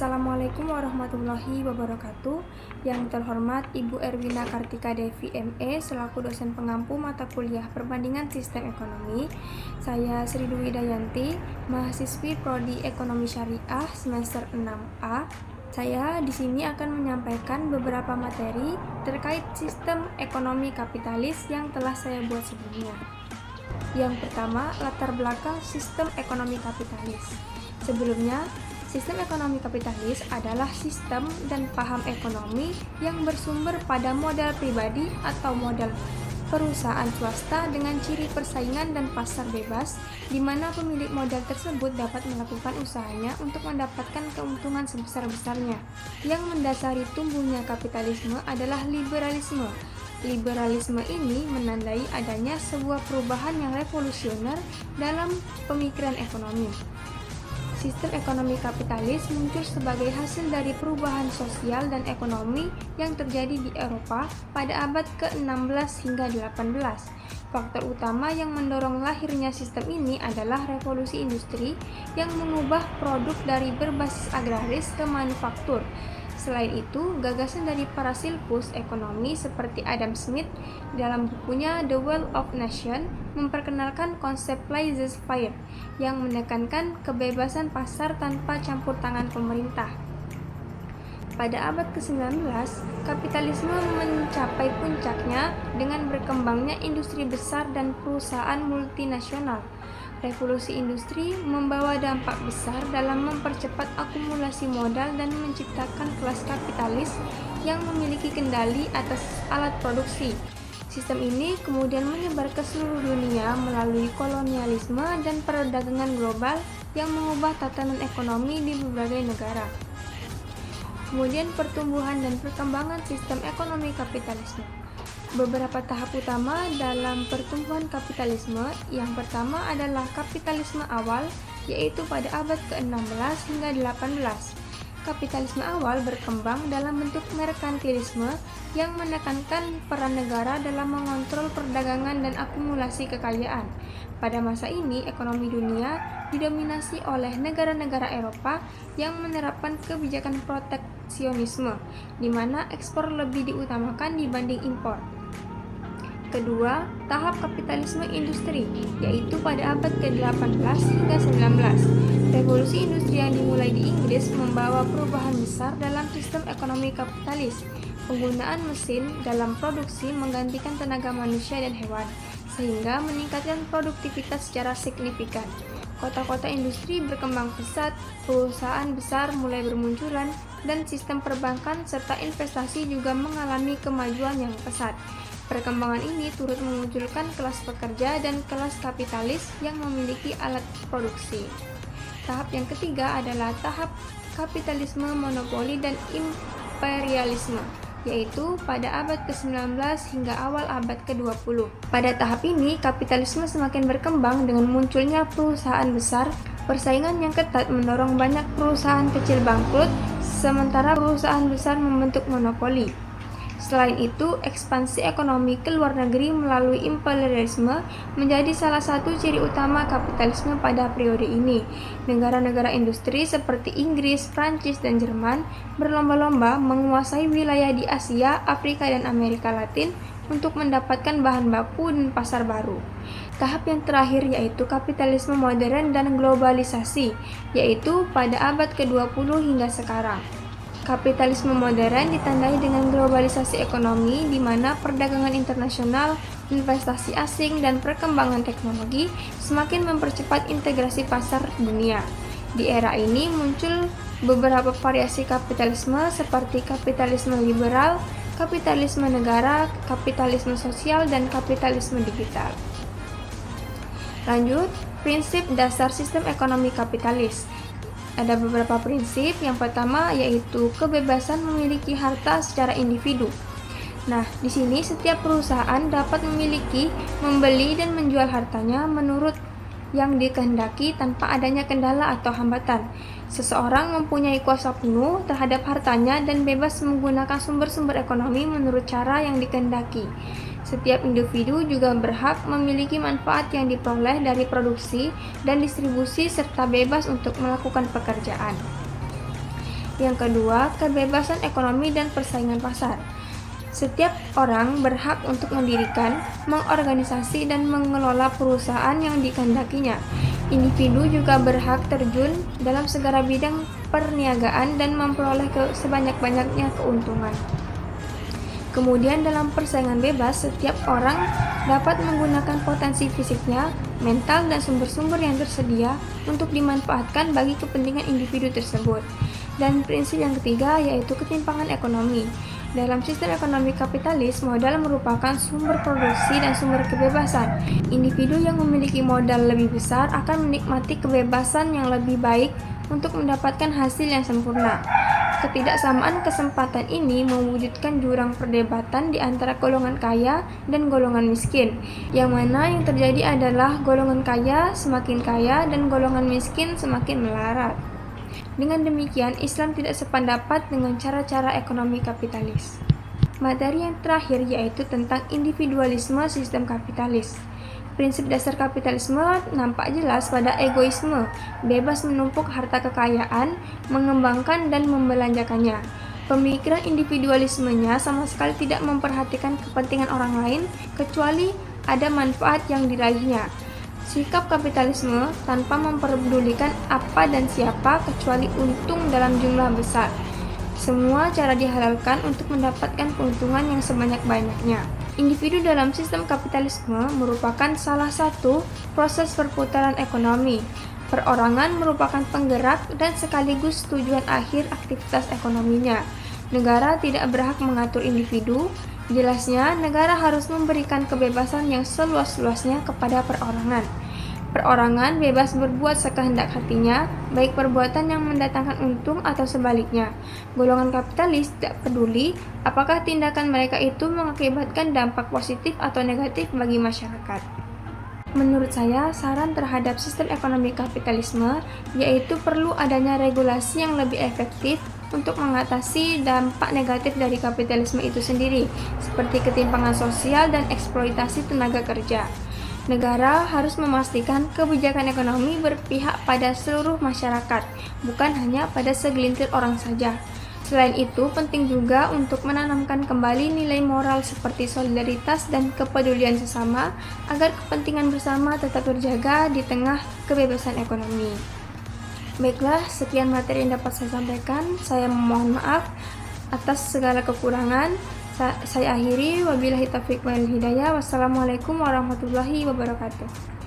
Assalamualaikum warahmatullahi wabarakatuh. Yang terhormat Ibu Erwina Kartika Devi ME selaku dosen pengampu mata kuliah Perbandingan Sistem Ekonomi. Saya Sri Dwi Dayanti, mahasiswi Prodi Ekonomi Syariah semester 6A. Saya di sini akan menyampaikan beberapa materi terkait sistem ekonomi kapitalis yang telah saya buat sebelumnya. Yang pertama, latar belakang sistem ekonomi kapitalis. Sebelumnya, sistem ekonomi kapitalis adalah sistem dan paham ekonomi yang bersumber pada modal pribadi atau modal perusahaan swasta dengan ciri persaingan dan pasar bebas, di mana pemilik modal tersebut dapat melakukan usahanya untuk mendapatkan keuntungan sebesar-besarnya. Yang mendasari tumbuhnya kapitalisme adalah liberalisme. Liberalisme ini menandai adanya sebuah perubahan yang revolusioner dalam pemikiran ekonomi. Sistem ekonomi kapitalis muncul sebagai hasil dari perubahan sosial dan ekonomi yang terjadi di Eropa pada abad ke-16 hingga 18. Faktor utama yang mendorong lahirnya sistem ini adalah revolusi industri yang mengubah produk dari berbasis agraris ke manufaktur. Selain itu, gagasan dari para silpus ekonomi seperti Adam Smith dalam bukunya The Wealth of Nations memperkenalkan konsep laissez-faire yang menekankan kebebasan pasar tanpa campur tangan pemerintah. Pada abad ke-19, kapitalisme mencapai puncaknya dengan berkembangnya industri besar dan perusahaan multinasional. Revolusi industri membawa dampak besar dalam mempercepat akumulasi modal dan menciptakan kelas kapitalis yang memiliki kendali atas alat produksi. Sistem ini kemudian menyebar ke seluruh dunia melalui kolonialisme dan perdagangan global yang mengubah tatanan ekonomi di berbagai negara. Kemudian pertumbuhan dan perkembangan sistem ekonomi kapitalisme. Beberapa tahap utama dalam pertumbuhan kapitalisme. Yang pertama adalah kapitalisme awal, yaitu pada abad ke-16 hingga 18. Kapitalisme awal berkembang dalam bentuk merkantilisme yang menekankan peran negara dalam mengontrol perdagangan dan akumulasi kekayaan. Pada masa ini, ekonomi dunia didominasi oleh negara-negara Eropa yang menerapkan kebijakan proteksionisme, di mana ekspor lebih diutamakan dibanding impor. Kedua, tahap kapitalisme industri, yaitu pada abad ke-18 hingga 19. Revolusi industri yang dimulai di Inggris membawa perubahan besar dalam sistem ekonomi kapitalis. Penggunaan mesin dalam produksi menggantikan tenaga manusia dan hewan, sehingga meningkatkan produktivitas secara signifikan. Kota-kota industri berkembang pesat, perusahaan besar mulai bermunculan, dan sistem perbankan serta investasi juga mengalami kemajuan yang pesat. Perkembangan ini turut memunculkan kelas pekerja dan kelas kapitalis yang memiliki alat produksi. Tahap yang ketiga adalah tahap kapitalisme monopoli dan imperialisme, yaitu pada abad ke-19 hingga awal abad ke-20. Pada tahap ini, kapitalisme semakin berkembang dengan munculnya perusahaan besar. Persaingan yang ketat mendorong banyak perusahaan kecil bangkrut, sementara perusahaan besar membentuk monopoli. Selain itu, ekspansi ekonomi ke luar negeri melalui imperialisme menjadi salah satu ciri utama kapitalisme pada periode ini. Negara-negara industri seperti Inggris, Prancis, dan Jerman berlomba-lomba menguasai wilayah di Asia, Afrika, dan Amerika Latin untuk mendapatkan bahan baku dan pasar baru. Tahap yang terakhir yaitu kapitalisme modern dan globalisasi, yaitu pada abad ke-20 hingga sekarang. Kapitalisme modern ditandai dengan globalisasi ekonomi di mana perdagangan internasional, investasi asing, dan perkembangan teknologi semakin mempercepat integrasi pasar dunia. Di era ini muncul beberapa variasi kapitalisme seperti kapitalisme liberal, kapitalisme negara, kapitalisme sosial, dan kapitalisme digital. Lanjut, prinsip dasar sistem ekonomi kapitalis. Ada beberapa prinsip. Yang pertama yaitu kebebasan memiliki harta secara individu. Nah, di sini setiap perusahaan dapat memiliki, membeli, dan menjual hartanya menurut yang dikehendaki tanpa adanya kendala atau hambatan. Seseorang mempunyai kuasa penuh terhadap hartanya dan bebas menggunakan sumber-sumber ekonomi menurut cara yang dikehendaki. Setiap individu juga berhak memiliki manfaat yang diperoleh dari produksi dan distribusi serta bebas untuk melakukan pekerjaan. Yang kedua, kebebasan ekonomi dan persaingan pasar. Setiap orang berhak untuk mendirikan, mengorganisasi, dan mengelola perusahaan yang dikehendakinya. Individu juga berhak terjun dalam segala bidang perniagaan dan memperoleh sebanyak-banyaknya keuntungan. Kemudian dalam persaingan bebas, setiap orang dapat menggunakan potensi fisiknya, mental, dan sumber-sumber yang tersedia untuk dimanfaatkan bagi kepentingan individu tersebut. Dan prinsip yang ketiga yaitu ketimpangan ekonomi. Dalam sistem ekonomi kapitalis, modal merupakan sumber produksi dan sumber kebebasan. Individu yang memiliki modal lebih besar akan menikmati kebebasan yang lebih baik untuk mendapatkan hasil yang sempurna. Ketidaksamaan kesempatan ini mewujudkan jurang perdebatan di antara golongan kaya dan golongan miskin, yang mana yang terjadi adalah golongan kaya semakin kaya dan golongan miskin semakin melarat. Dengan demikian, Islam tidak sependapat dengan cara-cara ekonomi kapitalis. Materi yang terakhir yaitu tentang individualisme sistem kapitalis. Prinsip dasar kapitalisme nampak jelas pada egoisme, bebas menumpuk harta kekayaan, mengembangkan dan membelanjakannya. Pemikiran individualismenya sama sekali tidak memperhatikan kepentingan orang lain, kecuali ada manfaat yang diraihnya. Sikap kapitalisme tanpa memperdulikan apa dan siapa kecuali untung dalam jumlah besar. Semua cara dihalalkan untuk mendapatkan keuntungan yang sebanyak-banyaknya. Individu dalam sistem kapitalisme merupakan salah satu proses perputaran ekonomi. Perorangan merupakan penggerak dan sekaligus tujuan akhir aktivitas ekonominya. Negara tidak berhak mengatur individu. Jelasnya, negara harus memberikan kebebasan yang seluas-luasnya kepada perorangan. Perorangan bebas berbuat sekehendak hatinya, baik perbuatan yang mendatangkan untung atau sebaliknya. Golongan kapitalis tidak peduli apakah tindakan mereka itu mengakibatkan dampak positif atau negatif bagi masyarakat. Menurut saya, saran terhadap sistem ekonomi kapitalisme yaitu perlu adanya regulasi yang lebih efektif untuk mengatasi dampak negatif dari kapitalisme itu sendiri, seperti ketimpangan sosial dan eksploitasi tenaga kerja. Negara harus memastikan kebijakan ekonomi berpihak pada seluruh masyarakat, bukan hanya pada segelintir orang saja. Selain itu, penting juga untuk menanamkan kembali nilai moral seperti solidaritas dan kepedulian sesama agar kepentingan bersama tetap terjaga di tengah kebebasan ekonomi. Baiklah, sekian materi yang dapat saya sampaikan. Saya memohon maaf atas segala kekurangan. Saya akhiri, wabillahi taufiq wal hidayah. Wassalamualaikum warahmatullahi wabarakatuh.